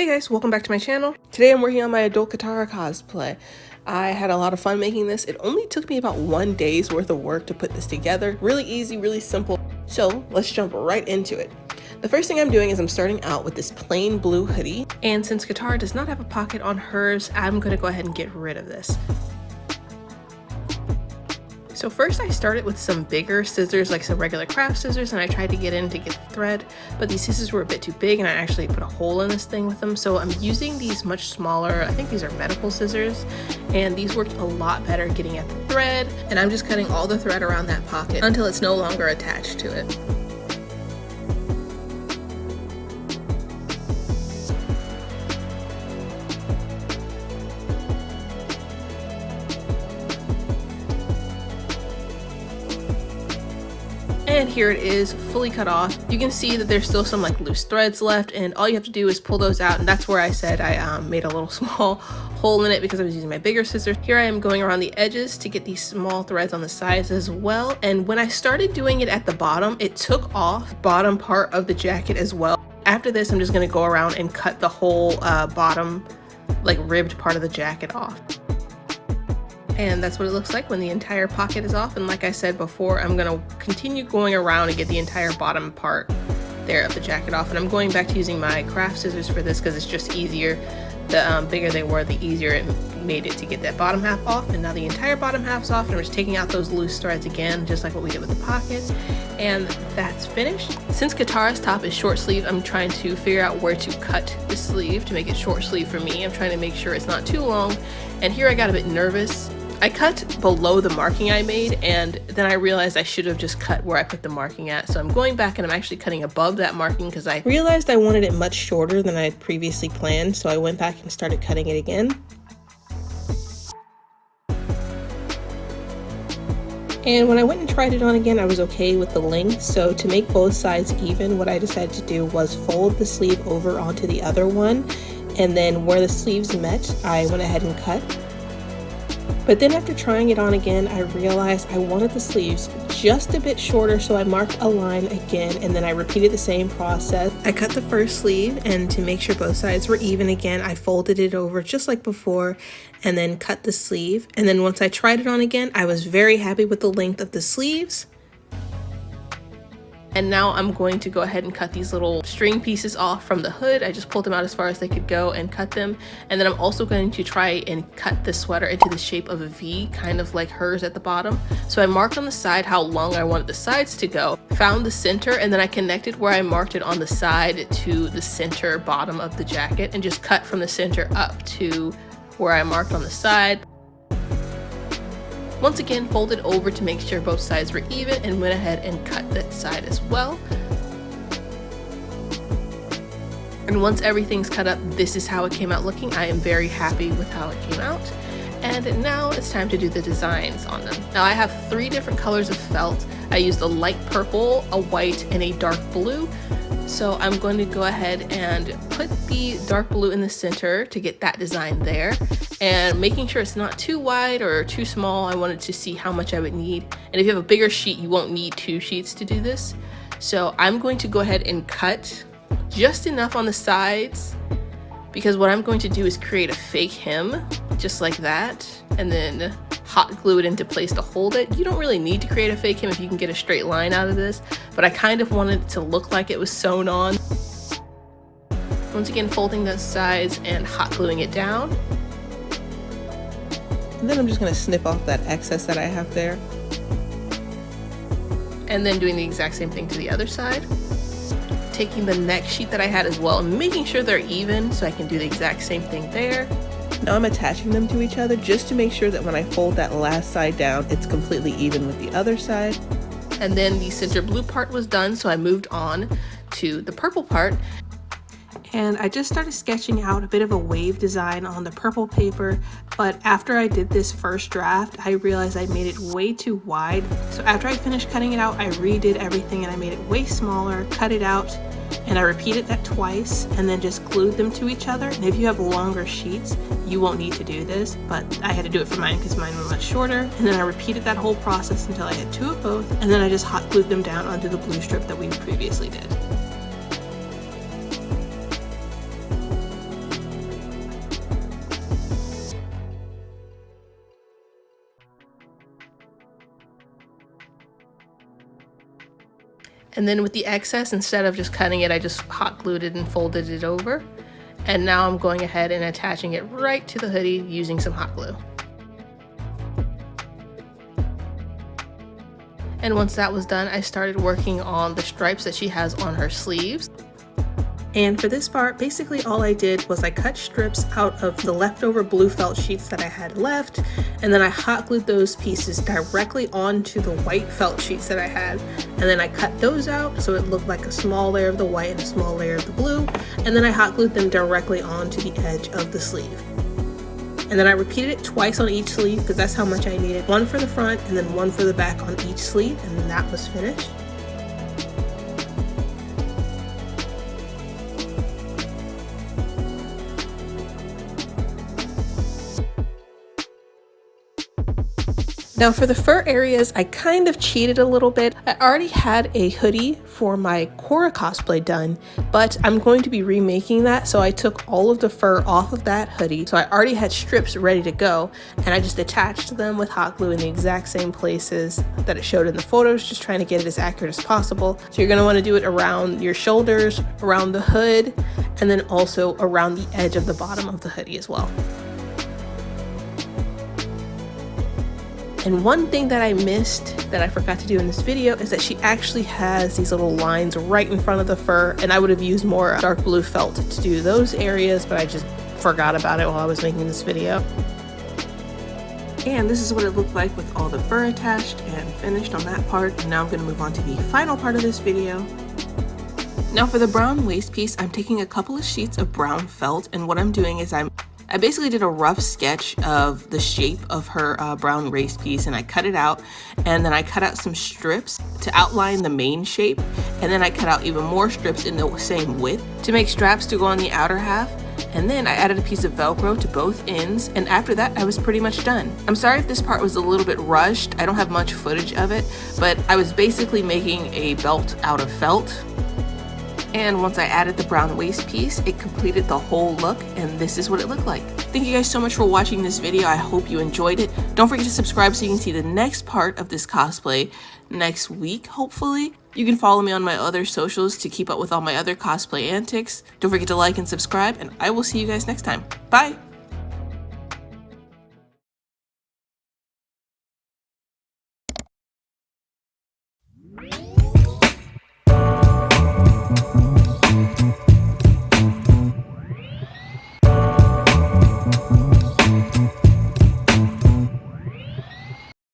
Hey guys, welcome back to my channel. Today I'm working on my adult Katara cosplay. I had a lot of fun making this. It only took me about 1 day's worth of work to put this together. Really easy, really simple. So let's jump right into it. The first thing I'm doing is I'm starting out with this plain blue hoodie. And since Katara does not have a pocket on hers, I'm gonna go ahead and get rid of this. So first I started with some bigger scissors, like some regular craft scissors, and I tried to get in to get the thread, but these scissors were a bit too big and I actually put a hole in this thing with them. So I'm using these much smaller, I think these are medical scissors, and these worked a lot better getting at the thread. And I'm just cutting all the thread around that pocket until it's no longer attached to it. And here it is, fully cut off. You can see that there's still some like loose threads left, and all you have to do is pull those out, and that's where I said I made a little small hole in it because I was using my bigger scissors. Here I am going around the edges to get these small threads on the sides as well. And when I started doing it at the bottom, it took off the bottom part of the jacket as well. After this, I'm just gonna go around and cut the whole bottom, like ribbed part of the jacket off. And that's what it looks like when the entire pocket is off. And like I said before, I'm gonna continue going around and get the entire bottom part there of the jacket off. And I'm going back to using my craft scissors for this because it's just easier. The bigger they were, the easier it made it to get that bottom half off. And now the entire bottom half's off, and I'm just taking out those loose threads again, just like what we did with the pockets. And that's finished. Since Katara's top is short sleeve, I'm trying to figure out where to cut the sleeve to make it short sleeve for me. I'm trying to make sure it's not too long. And here I got a bit nervous. I cut below the marking I made, and then I realized I should have just cut where I put the marking at. So I'm going back and I'm actually cutting above that marking because I realized I wanted it much shorter than I had previously planned. So I went back and started cutting it again. And when I went and tried it on again, I was okay with the length. So to make both sides even, what I decided to do was fold the sleeve over onto the other one. And then where the sleeves met, I went ahead and cut. But then after trying it on again, I realized I wanted the sleeves just a bit shorter, so I marked a line again, and then I repeated the same process. I cut the first sleeve, and to make sure both sides were even again, I folded it over just like before, and then cut the sleeve. And then once I tried it on again, I was very happy with the length of the sleeves. And now I'm going to go ahead and cut these little string pieces off from the hood. I just pulled them out as far as they could go and cut them. And then I'm also going to try and cut the sweater into the shape of a V, kind of like hers at the bottom. So I marked on the side how long I wanted the sides to go, found the center, and then I connected where I marked it on the side to the center bottom of the jacket and just cut from the center up to where I marked on the side. Once again, folded over to make sure both sides were even, and went ahead and cut that side as well. And once everything's cut up, this is how it came out looking. I am very happy with how it came out. And now it's time to do the designs on them. Now I have 3 different colors of felt. I used a light purple, a white, and a dark blue. So I'm going to go ahead and put the dark blue in the center to get that design there, and making sure it's not too wide or too small. I wanted to see how much I would need. And if you have a bigger sheet, you won't need 2 sheets to do this. So I'm going to go ahead and cut just enough on the sides, because what I'm going to do is create a fake hem just like that, and then hot glue it into place to hold it. You don't really need to create a fake hem if you can get a straight line out of this, but I kind of wanted it to look like it was sewn on. Once again, folding the sides and hot gluing it down. And then I'm just going to snip off that excess that I have there. And then doing the exact same thing to the other side. Taking the neck sheet that I had as well and making sure they're even so I can do the exact same thing there. Now I'm attaching them to each other just to make sure that when I fold that last side down, it's completely even with the other side. And then the center blue part was done, so I moved on to the purple part. And I just started sketching out a bit of a wave design on the purple paper, but after I did this first draft, I realized I made it way too wide. So after I finished cutting it out, I redid everything and I made it way smaller, cut it out, and I repeated that twice and then just glued them to each other. And if you have longer sheets, you won't need to do this, but I had to do it for mine because mine were much shorter. And then I repeated that whole process until I had 2 of both, and then I just hot glued them down onto the blue strip that we previously did. And then with the excess, instead of just cutting it, I just hot glued it and folded it over. And now I'm going ahead and attaching it right to the hoodie using some hot glue. And once that was done, I started working on the stripes that she has on her sleeves. And for this part, basically all I did was I cut strips out of the leftover blue felt sheets that I had left, and then I hot glued those pieces directly onto the white felt sheets that I had, and then I cut those out so it looked like a small layer of the white and a small layer of the blue, and then I hot glued them directly onto the edge of the sleeve. And then I repeated it twice on each sleeve because that's how much I needed. One for the front and then one for the back on each sleeve, and then that was finished. Now for the fur areas, I kind of cheated a little bit. I already had a hoodie for my Katara cosplay done, but I'm going to be remaking that. So I took all of the fur off of that hoodie. So I already had strips ready to go, and I just attached them with hot glue in the exact same places that it showed in the photos, just trying to get it as accurate as possible. So you're gonna wanna do it around your shoulders, around the hood, and then also around the edge of the bottom of the hoodie as well. And one thing that I missed that I forgot to do in this video is that she actually has these little lines right in front of the fur, and I would have used more dark blue felt to do those areas, but I just forgot about it while I was making this video. And this is what it looked like with all the fur attached and finished on that part. And now I'm going to move on to the final part of this video. Now for the brown waist piece, I'm taking a couple of sheets of brown felt, and what I'm doing is I basically did a rough sketch of the shape of her brown waist piece, and I cut it out, and then I cut out some strips to outline the main shape, and then I cut out even more strips in the same width to make straps to go on the outer half. And then I added a piece of Velcro to both ends, and after that I was pretty much done. I'm sorry if this part was a little bit rushed. I don't have much footage of it, but I was basically making a belt out of felt. And once I added the brown waist piece, it completed the whole look, and this is what it looked like. Thank you guys so much for watching this video. I hope you enjoyed it. Don't forget to subscribe so you can see the next part of this cosplay next week, hopefully. You can follow me on my other socials to keep up with all my other cosplay antics. Don't forget to like and subscribe, and I will see you guys next time. Bye!